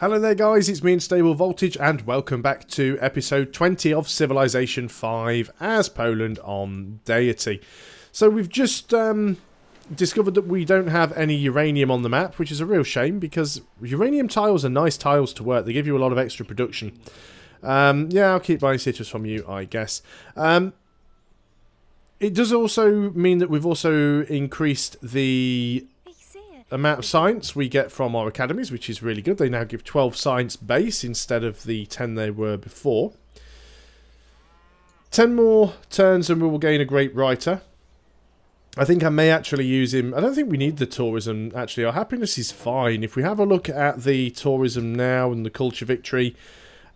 Hello there guys, it's me Unstable Voltage and welcome back to episode 20 of Civilization 5 as Poland on Deity. So we've just discovered that we don't have any uranium on the map, which is a real shame because uranium tiles are nice tiles to work. They give you a lot of extra production. Yeah, I'll keep buying citrus from you, I guess. It does also mean that we've also increased the amount of science we get from our academies, which is really good. They now give 12 science base instead of the 10 they were before. 10 more turns and we will gain a great writer. I think I may actually use him. I don't think we need the tourism, actually. Our happiness is fine. If we have a look at the tourism now and the culture victory,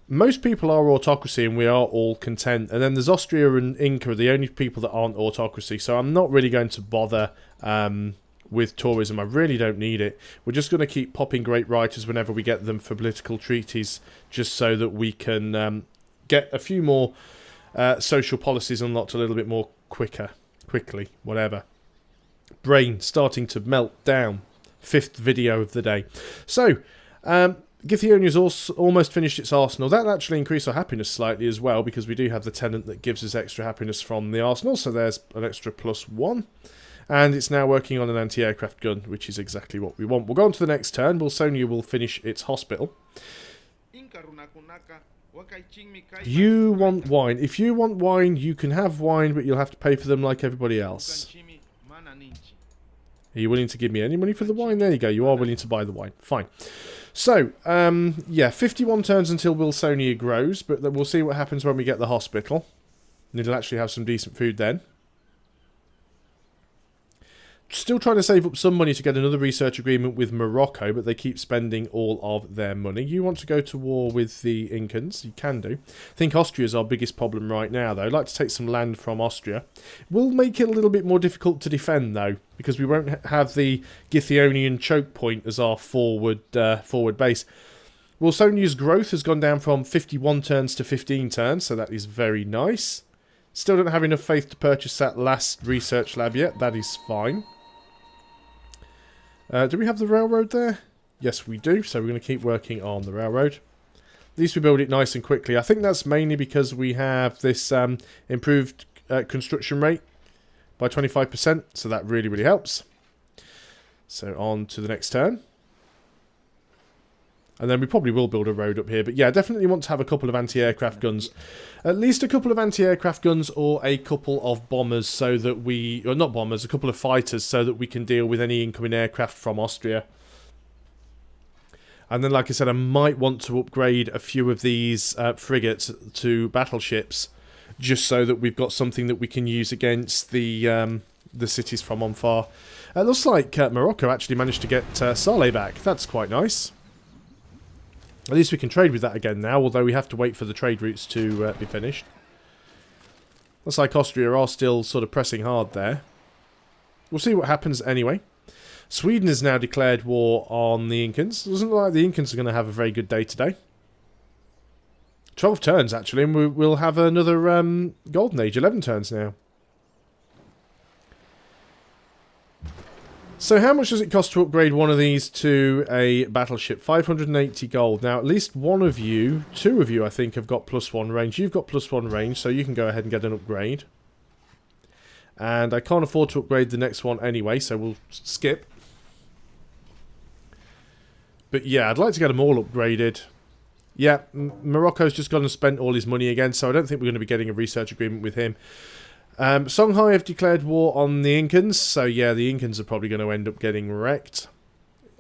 most people are autocracy and we are all content. And then there's Austria and Inca are the only people that aren't autocracy. So I'm not really going to bother with tourism. I really don't need it. We're just going to keep popping great writers whenever we get them for political treaties, just so that we can get a few more social policies unlocked a little bit more quickly, whatever. Brain starting to melt down. 5th video of the day. So, Githyonia has almost finished its arsenal. That actually increased our happiness slightly as well, because we do have the tenant that gives us extra happiness from the arsenal, so there's an extra +1. And it's now working on an anti-aircraft gun, which is exactly what we want. We'll go on to the next turn. Wilsonia will finish its hospital. You want wine. If you want wine, you can have wine, but you'll have to pay for them like everybody else. Are you willing to give me any money for the wine? There you go. You are willing to buy the wine. Fine. So, yeah, 51 turns until Wilsonia grows, but we'll see what happens when we get the hospital. And it'll actually have some decent food then. Still trying to save up some money to get another research agreement with Morocco, but they keep spending all of their money. You want to go to war with the Incans? You can do. I think Austria is our biggest problem right now, though. I'd like to take some land from Austria. We'll make it a little bit more difficult to defend, though, because we won't have the Githyonian choke point as our forward base. Wilsonia's growth has gone down from 51 turns to 15 turns, so that is very nice. Still don't have enough faith to purchase that last research lab yet. That is fine. Do we have the railroad there? Yes, we do. So we're going to keep working on the railroad. At least we build it nice and quickly. I think that's mainly because we have this improved construction rate by 25%. So that really, really helps. So on to the next turn. And then we probably will build a road up here. But yeah, definitely want to have a couple of anti-aircraft guns. At least a couple of anti-aircraft guns or a couple of bombers so that we... Or not bombers, a couple of fighters so that we can deal with any incoming aircraft from Austria. And then, like I said, I might want to upgrade a few of these frigates to battleships. Just so that we've got something that we can use against the cities from on far. It looks like Morocco actually managed to get Saleh back. That's quite nice. At least we can trade with that again now, although we have to wait for the trade routes to be finished. Looks like Austria are still sort of pressing hard there. We'll see what happens anyway. Sweden has now declared war on the Incans. Doesn't look like the Incans are going to have a very good day today. 12 turns, actually, and we'll have another Golden Age. 11 turns now. So how much does it cost to upgrade one of these to a battleship? 580 gold. Now, at least one of you, 2 of you, I think, have got +1 range. You've got +1 range, so you can go ahead and get an upgrade. And I can't afford to upgrade the next one anyway, so we'll skip. But yeah, I'd like to get them all upgraded. Yeah, Morocco's just gone and spent all his money again, so I don't think we're going to be getting a research agreement with him. Songhai have declared war on the Incans, so yeah, the Incans are probably going to end up getting wrecked.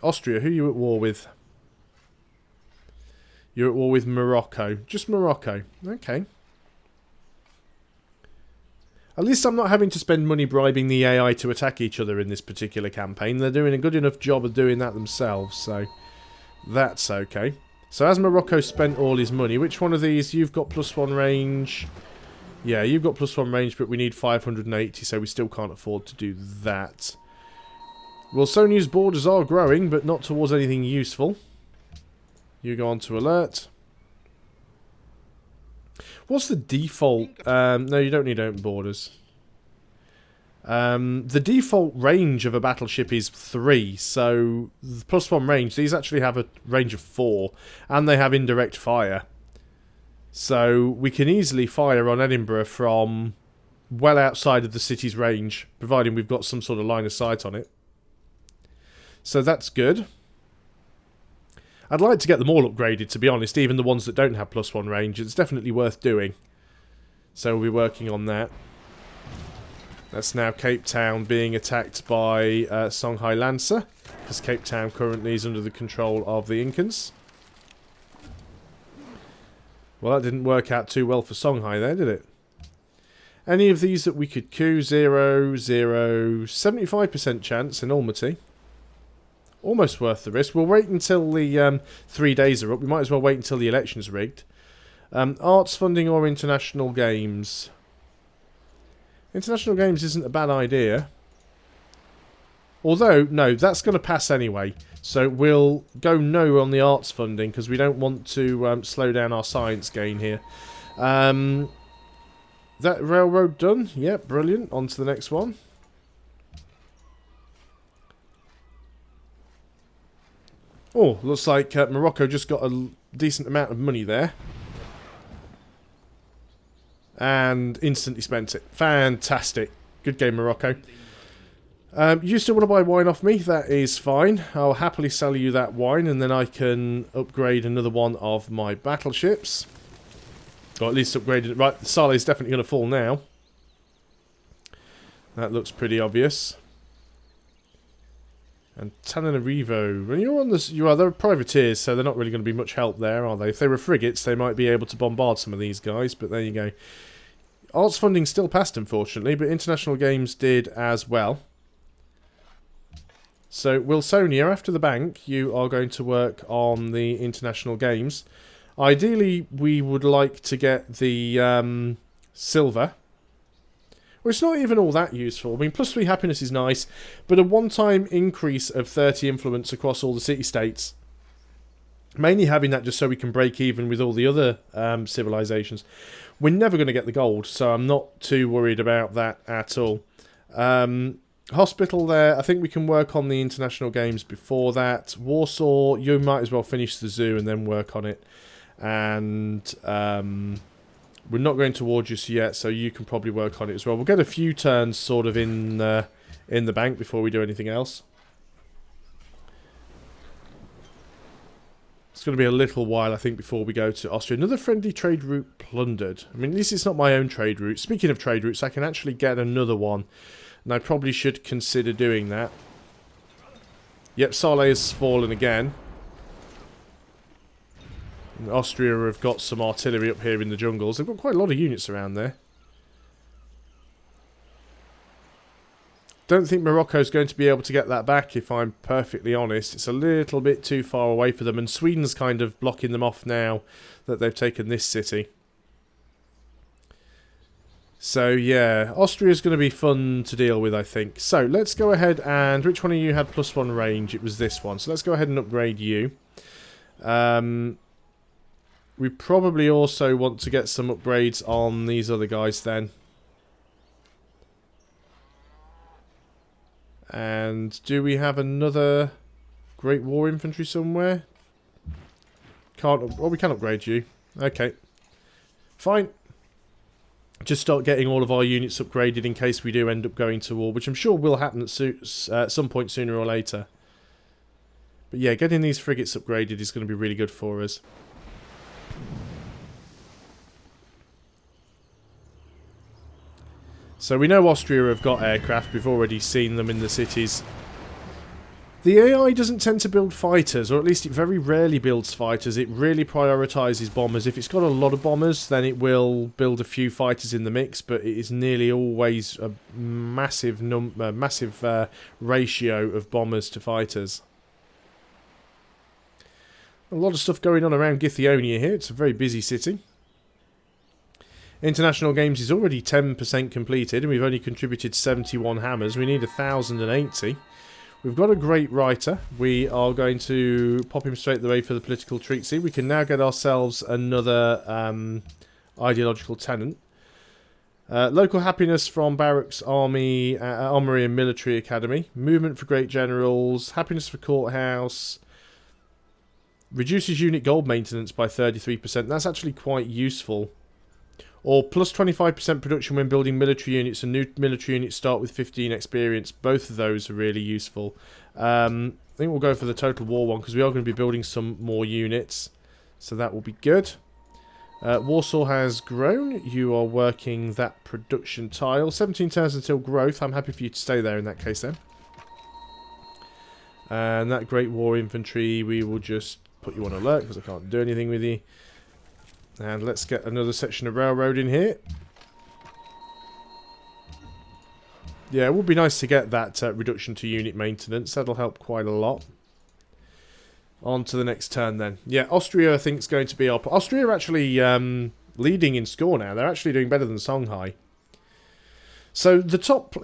Austria, who are you at war with? You're at war with Morocco. Just Morocco. Okay. At least I'm not having to spend money bribing the AI to attack each other in this particular campaign. They're doing a good enough job of doing that themselves, so that's okay. So as Morocco spent all his money, which one of these? You've got +1 range... Yeah, you've got +1 range, but we need 580, so we still can't afford to do that. Wilsonia's borders are growing, but not towards anything useful. You go on to alert. What's the default? No, you don't need open borders. The default range of a battleship is 3, so the +1 range, these actually have a range of 4, and they have indirect fire. So we can easily fire on Edinburgh from well outside of the city's range, providing we've got some sort of line of sight on it. So that's good. I'd like to get them all upgraded, to be honest, even the ones that don't have +1 range. It's definitely worth doing. So we'll be working on that. That's now Cape Town being attacked by Songhai Lancer, because Cape Town currently is under the control of the Incans. Well, that didn't work out too well for Songhai there, did it? Any of these that we could coup? 0, 0, 75% chance in Almaty. Almost worth the risk. We'll wait until the 3 days are up. We might as well wait until the election's rigged. Arts funding or international games? International games isn't a bad idea. Although, no, that's going to pass anyway. So we'll go no on the arts funding because we don't want to slow down our science gain here. That railroad done? Yep, brilliant. On to the next one. Oh, looks like Morocco just got a decent amount of money there. And instantly spent it. Fantastic. Good game, Morocco. You still want to buy wine off me? That is fine. I'll happily sell you that wine, and then I can upgrade another one of my battleships. Or at least upgrade it. Right, Saleh's definitely going to fall now. That looks pretty obvious. And Tananarivo, when you're on this, they're privateers, so they're not really going to be much help there, are they? If they were frigates, they might be able to bombard some of these guys, but there you go. Arts funding still passed, unfortunately, but international games did as well. So, Wilsonia, after the bank, you are going to work on the international games. Ideally, we would like to get the silver. Well, it's not even all that useful. I mean, +3 happiness is nice, but a one-time increase of 30 influence across all the city-states. Mainly having that just so we can break even with all the other civilizations. We're never going to get the gold, so I'm not too worried about that at all. Hospital there, I think we can work on the international games before that. Warsaw, you might as well finish the zoo and then work on it. And we're not going to war just yet, so you can probably work on it as well. We'll get a few turns sort of in the bank before we do anything else. It's going to be a little while, I think, before we go to Austria. Another friendly trade route plundered. I mean, this is not my own trade route. Speaking of trade routes, I can actually get another one. And I probably should consider doing that. Yep, Saleh has fallen again. And Austria have got some artillery up here in the jungles. They've got quite a lot of units around there. Don't think Morocco's going to be able to get that back, if I'm perfectly honest. It's a little bit too far away for them, and Sweden's kind of blocking them off now that they've taken this city. So, yeah, Austria's going to be fun to deal with, I think. So, let's go ahead and... Which one of you had +1 range? It was this one. So, let's go ahead and upgrade you. We probably also want to get some upgrades on these other guys then. And do we have another Great War Infantry somewhere? Can't... Well, we can upgrade you. Okay. Fine. Just start getting all of our units upgraded in case we do end up going to war, which I'm sure will happen at some point sooner or later. But yeah, getting these frigates upgraded is going to be really good for us. So we know Austria have got aircraft. We've already seen them in the cities. The AI doesn't tend to build fighters, or at least it very rarely builds fighters. It really prioritises bombers. If it's got a lot of bombers, then it will build a few fighters in the mix, but it is nearly always a massive ratio of bombers to fighters. A lot of stuff going on around Githyonia here. It's a very busy city. International Games is already 10% completed, and we've only contributed 71 hammers. We need 1,080. We've got a great writer. We are going to pop him straight the way for the political treaty. We can now get ourselves another ideological tenant. Local happiness from Barracks Army, Armory and Military Academy. Movement for Great Generals. Happiness for Courthouse. Reduces unit gold maintenance by 33%. That's actually quite useful. Or plus 25% production when building military units, and new military units start with 15 experience. Both of those are really useful. I think we'll go for the Total War one because we are going to be building some more units. So that will be good. Warsaw has grown. You are working that production tile. 17 turns until growth. I'm happy for you to stay there in that case then. And that Great War Infantry, we will just put you on alert because I can't do anything with you. And let's get another section of railroad in here. Yeah, it would be nice to get that reduction to unit maintenance. That'll help quite a lot. On to the next turn then. Yeah, Austria I think is going to be up. Austria are actually leading in score now. They're actually doing better than Songhai. So the top...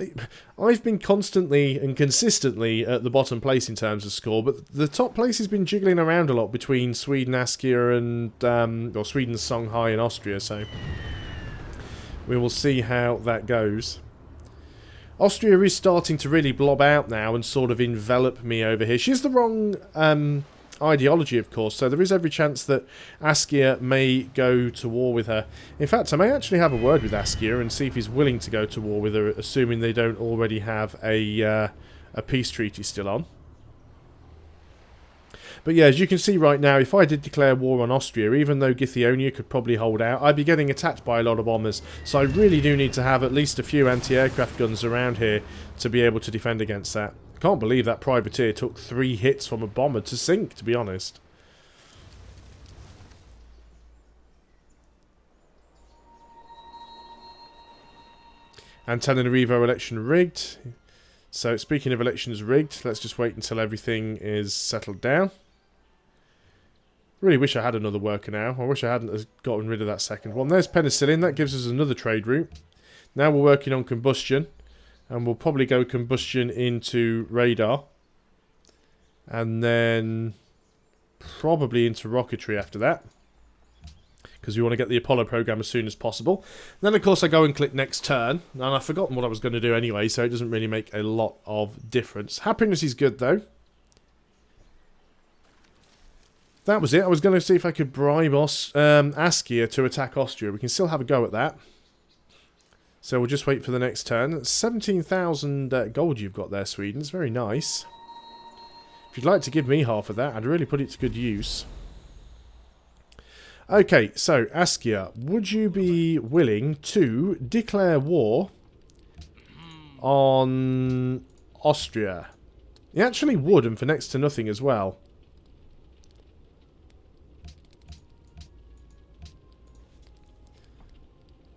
I've been constantly and consistently at the bottom place in terms of score, but the top place has been jiggling around a lot between Sweden, Askia and... or Sweden, Songhai and Austria, so... we will see how that goes. Austria is starting to really blob out now and sort of envelop me over here. She's the wrong... ideology, of course, so there is every chance that Askia may go to war with her. In fact, I may actually have a word with Askia and see if he's willing to go to war with her, assuming they don't already have a peace treaty still on. But yeah, as you can see right now, if I did declare war on Austria, even though Githyonia could probably hold out, I'd be getting attacked by a lot of bombers. So I really do need to have at least a few anti-aircraft guns around here to be able to defend against that. Can't believe that privateer took 3 hits from a bomber to sink, to be honest. Antananarivo election rigged. So speaking of elections rigged, let's just wait until everything is settled down. Really wish I had another worker now. I wish I hadn't gotten rid of that second one. There's penicillin. That gives us another trade route. Now we're working on combustion. And we'll probably go combustion into radar. And then probably into rocketry after that. Because we want to get the Apollo program as soon as possible. Then, of course, I go and click next turn. And I've forgotten what I was going to do anyway, so it doesn't really make a lot of difference. Happiness is good, though. That was it. I was going to see if I could bribe Askia to attack Austria. We can still have a go at that. So we'll just wait for the next turn. 17,000 gold you've got there, Sweden. It's very nice. If you'd like to give me half of that, I'd really put it to good use. Okay, so Askia, would you be willing to declare war on Austria? He actually would, and for next to nothing as well.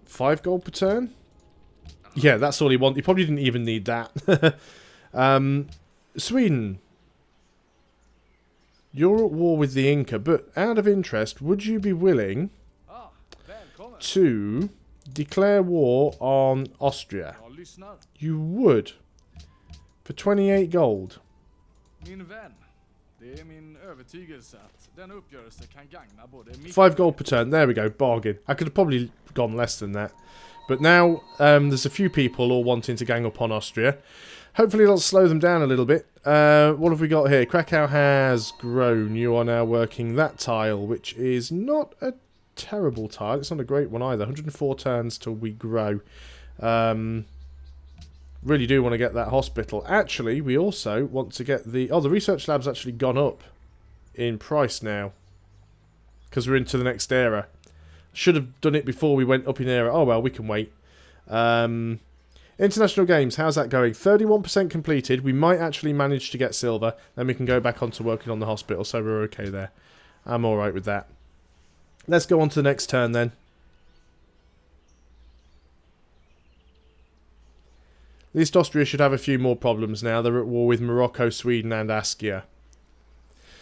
$5 gold per turn? Yeah, that's all he wanted. He probably didn't even need that. Sweden. You're at war with the Inca, but out of interest, would you be willing to declare war on Austria? You would. For 28 gold. 5 gold per turn. There we go. Bargain. I could have probably gone less than that. But now there's a few people all wanting to gang up on Austria. Hopefully it'll slow them down a little bit. What have we got here? Krakow has grown. You are now working that tile, which is not a terrible tile. It's not a great one either. 104 turns till we grow. Really do want to get that hospital. Actually, we also want to get the... Oh, the research lab's actually gone up in price now. Because we're into the next era. Should have done it before we went up in era. Oh, well, we can wait. International Games, how's that going? 31% completed. We might actually manage to get silver. Then we can go back on to working on the hospital. So we're okay there. I'm alright with that. Let's go on to the next turn then. At least Austria should have a few more problems now. They're at war with Morocco, Sweden and Askia.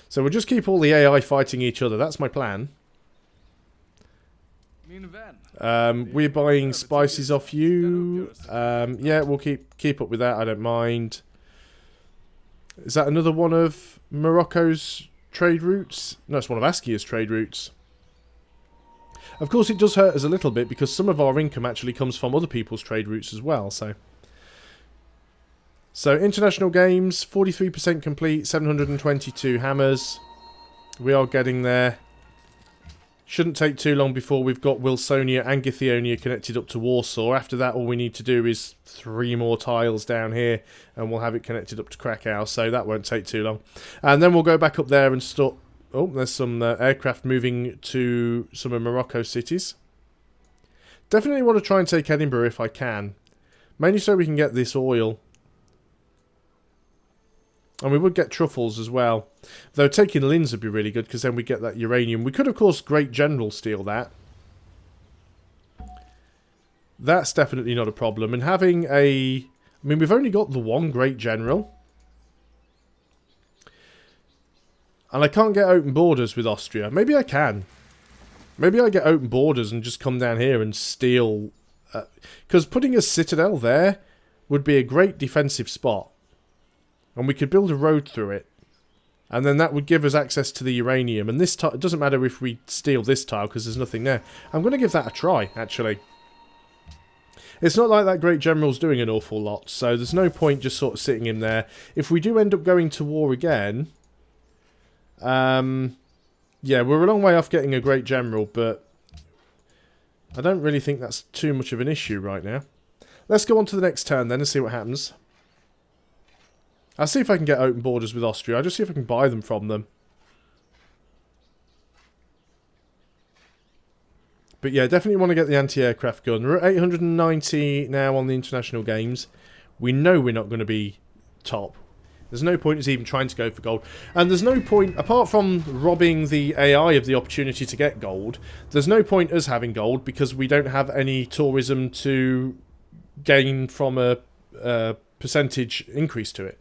So we'll just keep all the AI fighting each other. That's my plan. We're buying spices off you. Yeah, we'll keep up with that. I don't mind. Is that another one of Morocco's trade routes? No, it's one of Askia's trade routes. Of course, it does hurt us a little bit because some of our income actually comes from other people's trade routes as well. So international games, 43% complete, 722 hammers. We are getting there. Shouldn't take too long before we've got Wilsonia and Githyonia connected up to Warsaw. After that, all we need to do is 3 more tiles down here, and we'll have it connected up to Krakow, so that won't take too long. And then we'll go back up there and start... Oh, there's some aircraft moving to some of Morocco's cities. Definitely want to try and take Edinburgh if I can. Mainly so we can get this oil. And we would get truffles as well. Though taking Linz would be really good, because then we get that uranium. We could, of course, Great General steal that. That's definitely not a problem. And having a... I mean, we've only got the one Great General. And I can't get open borders with Austria. Maybe I can. Maybe I get open borders and just come down here and steal... Because putting a citadel there would be a great defensive spot. And we could build a road through it. And then that would give us access to the uranium. And this tile, it doesn't matter if we steal this tile because there's nothing there. I'm going to give that a try, actually. It's not like that Great General's doing an awful lot. So there's no point just sort of sitting him there. If we do end up going to war again... yeah, we're a long way off getting a Great General. But I don't really think that's too much of an issue right now. Let's go on to the next turn then and see what happens. I'll see if I can get open borders with Austria. I'll just see if I can buy them from them. But yeah, definitely want to get the anti-aircraft gun. We're at 890 now on the international games. We know we're not going to be top. There's no point us even trying to go for gold. And there's no point, apart from robbing the AI of the opportunity to get gold, there's no point us having gold because we don't have any tourism to gain from a percentage increase to it.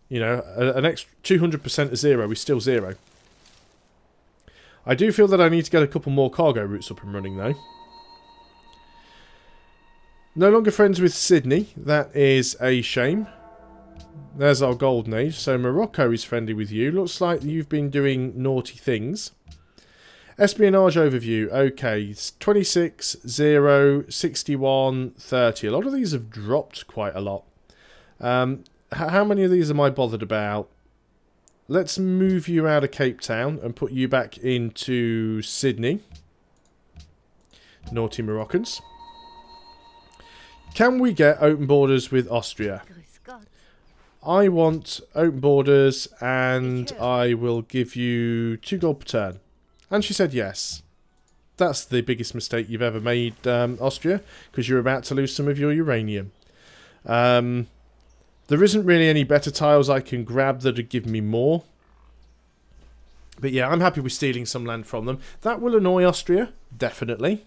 You know, an extra 200% of zero is still zero. I do feel that I need to get a couple more cargo routes up and running, though. No longer friends with Sydney. That is a shame. There's our golden age. So Morocco is friendly with you. Looks like you've been doing naughty things. Espionage overview. Okay, it's 26, 0, 61, 30. A lot of these have dropped quite a lot. How many of these am I bothered about? Let's move you out of Cape Town and put you back into Sydney. Naughty Moroccans. Can we get open borders with Austria? I want open borders and I will give you 2 gold per turn. And she said yes. That's the biggest mistake you've ever made, Austria, because you're about to lose some of your uranium. There isn't really any better tiles I can grab that would give me more. But yeah, I'm happy with stealing some land from them. That will annoy Austria, definitely.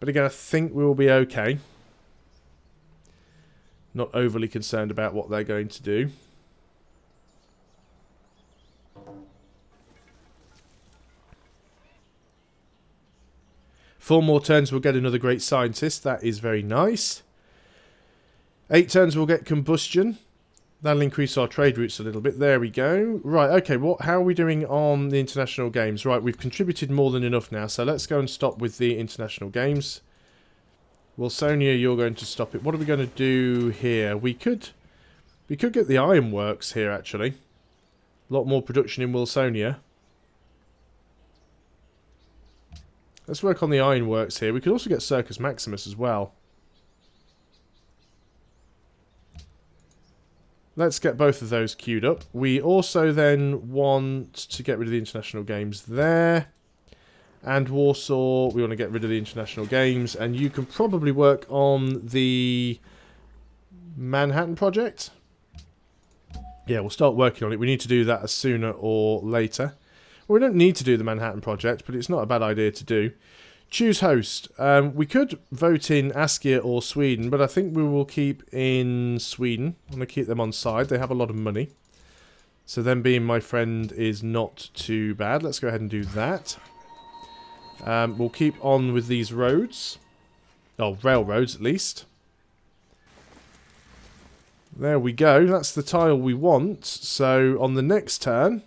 But again, I think we will be okay. Not overly concerned about what they're going to do. Four more turns, we'll get another great scientist. That is very nice. 8 turns we'll get combustion. That'll increase our trade routes a little bit. There we go. Right, okay, how are we doing on the international games? Right, we've contributed more than enough now, so let's go and stop with the international games. Wilsonia, you're going to stop it. What are we going to do here? We could get the ironworks here, actually. A lot more production in Wilsonia. Let's work on the ironworks here. We could also get Circus Maximus as well. Let's get both of those queued up. We also then want to get rid of the international games there. And Warsaw, we want to get rid of the international games. And you can probably work on the Manhattan project. Yeah, we'll start working on it. We need to do that as sooner or later. Well, we don't need to do the Manhattan project, but it's not a bad idea to do. Choose host. We could vote in Askia or Sweden, but I think we will keep in Sweden. I'm going to keep them on side. They have a lot of money. So them being my friend is not too bad. Let's go ahead and do that. We'll keep on with these roads. Oh, railroads at least. There we go. That's the tile we want. So on the next turn,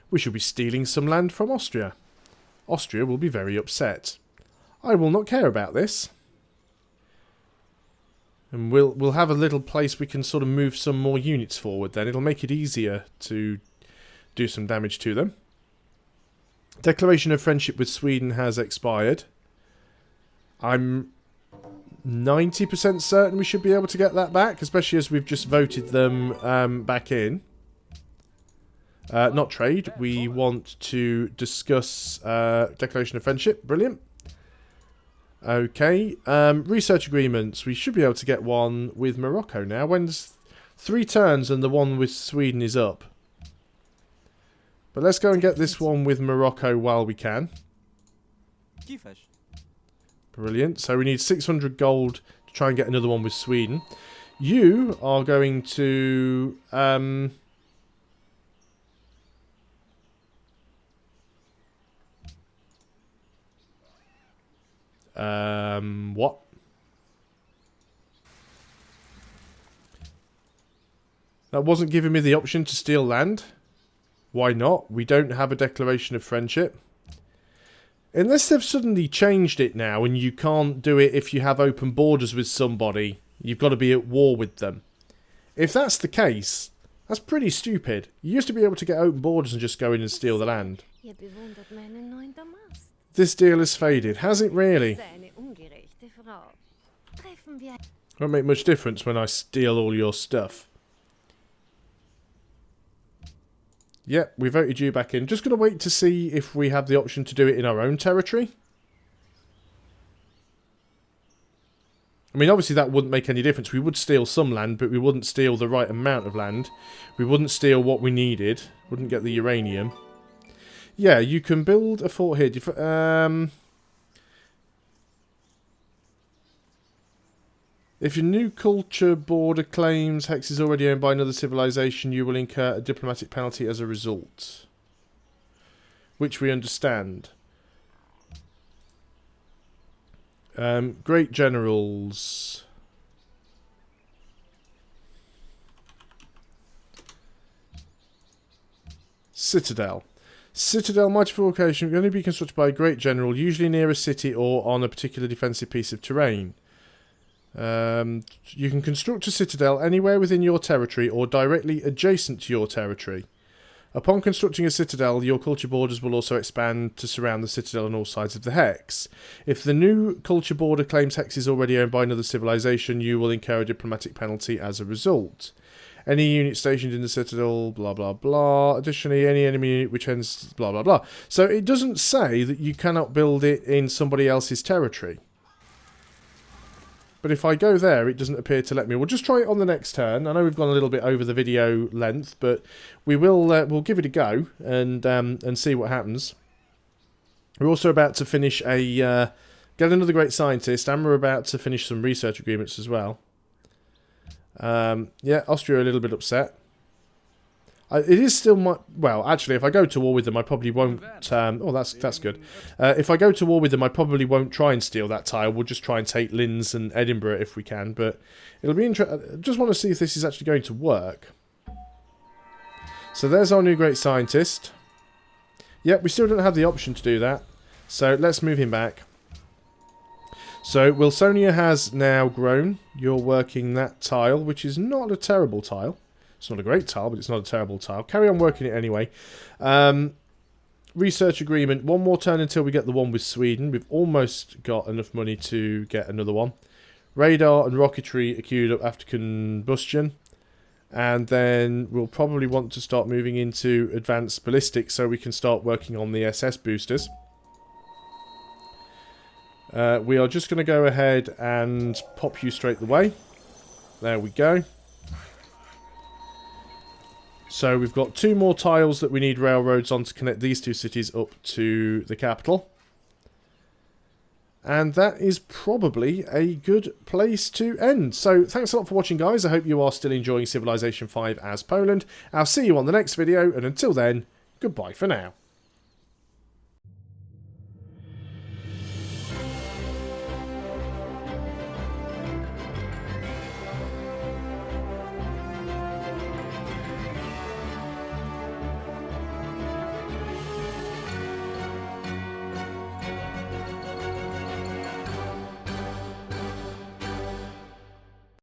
we should be stealing some land from Austria. Austria will be very upset. I will not care about this. And we'll have a little place we can sort of move some more units forward then. It'll make it easier to do some damage to them. Declaration of friendship with Sweden has expired. I'm 90% certain we should be able to get that back, especially as we've just voted them back in. Not trade. We want to discuss declaration of friendship. Brilliant. Okay. Research agreements. We should be able to get one with Morocco now. When's 3 turns and the one with Sweden is up. But let's go and get this one with Morocco while we can. Brilliant. So we need 600 gold to try and get another one with Sweden. You are going to... what? That wasn't giving me the option to steal land. Why not? We don't have a declaration of friendship. Unless they've suddenly changed it now and you can't do it if you have open borders with somebody. You've got to be at war with them. If that's the case, that's pretty stupid. You used to be able to get open borders and just go in and steal the land. This deal has faded. Has it really? Won't make much difference when I steal all your stuff. Yep, we voted you back in. Just going to wait to see if we have the option to do it in our own territory. I mean, obviously that wouldn't make any difference. We would steal some land, but we wouldn't steal the right amount of land. We wouldn't steal what we needed. Wouldn't get the uranium. Yeah, you can build a fort here. If your new culture border claims Hex is already owned by another civilization, you will incur a diplomatic penalty as a result. Which we understand. Great generals. Citadel. Citadel, mighty fortification, can only be constructed by a great general, usually near a city or on a particular defensive piece of terrain. You can construct a citadel anywhere within your territory or directly adjacent to your territory. Upon constructing a citadel, your culture borders will also expand to surround the citadel on all sides of the hex. If the new culture border claims Hex is already owned by another civilization, you will incur a diplomatic penalty as a result. Any unit stationed in the citadel, blah blah blah. Additionally, any enemy unit which ends, blah blah blah. So it doesn't say that you cannot build it in somebody else's territory. But if I go there, it doesn't appear to let me. We'll just try it on the next turn. I know we've gone a little bit over the video length, but we will we'll give it a go and see what happens. We're also about to finish a get another great scientist, and we're about to finish some research agreements as well. Yeah, Austria are a little bit upset. It is still my... Well, actually, if I go to war with them, I probably won't... oh, that's good. If I go to war with them, I probably won't try and steal that tile. We'll just try and take Linz and Edinburgh if we can. But it'll be interesting. I just want to see if this is actually going to work. So there's our new great scientist. Yep, we still don't have the option to do that. So let's move him back. So Wilsonia has now grown. You're working that tile, which is not a terrible tile. It's not a great tile, but it's not a terrible tile. Carry on working it anyway. Research agreement. One more turn until we get the one with Sweden. We've almost got enough money to get another one. Radar and rocketry are queued up after combustion. And then we'll probably want to start moving into advanced ballistics so we can start working on the SS boosters. We are just going to go ahead and pop you straight the way. There we go. So we've got 2 more tiles that we need railroads on to connect these 2 cities up to the capital. And that is probably a good place to end. So thanks a lot for watching, guys. I hope you are still enjoying Civilization 5 as Poland. I'll see you on the next video, and until then, goodbye for now.